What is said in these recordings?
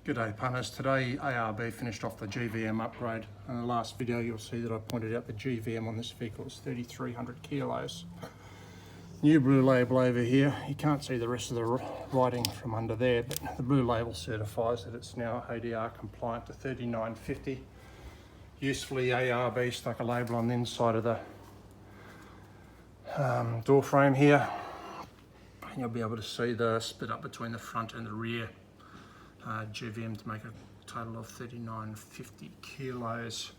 G'day punters, today ARB finished off the GVM upgrade. In the last video you'll see that I pointed out the GVM on this vehicle is 3,300 kilos. New blue label over here, you can't see the rest of the writing from under there, but the blue label certifies that it's now ADR compliant to 3950. Usefully ARB stuck a label on the inside of the door frame here, and you'll be able to see the split up between the front and the rear. GVM to make a total of 3950 kilos.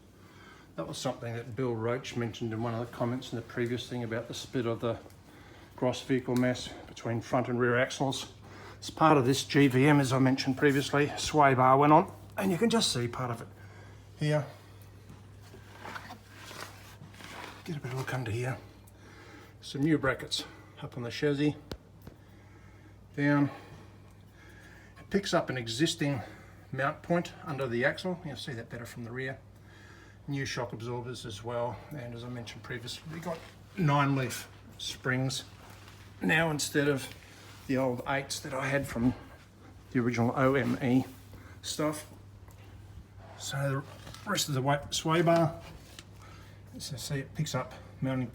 That was something that Bill Roach mentioned in one of the comments in the previous thing about the split of the gross vehicle mass between front and rear axles. As part of this GVM, as I mentioned previously, sway bar went on, and you can just see part of it here. Get a better look under here. Some new brackets up on the chassis, down. Picks up an existing mount point under the axle. You'll see that better from the rear. New shock absorbers as well, and as I mentioned previously, we got 9-leaf springs now instead of the old 8s that I had from the original OME stuff. So the rest of the sway bar, as I see, it picks up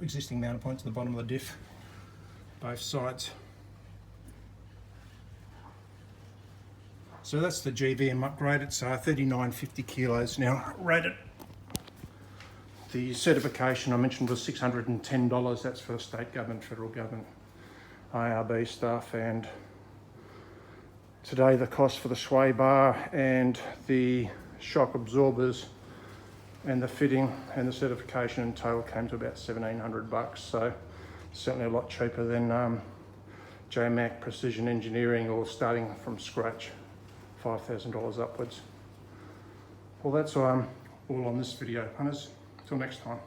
existing mounting points at the bottom of the diff, both sides. So that's the GVM upgrade. It's 3950 kilos now rated. The certification I mentioned was $610. That's for state government, federal government, ARB stuff. And today the cost for the sway bar and the shock absorbers and the fitting and the certification in total came to about $1,700. So certainly a lot cheaper than JMac Precision Engineering or starting from scratch. $5,000 upwards. Well, that's all on this video, punters. Until next time.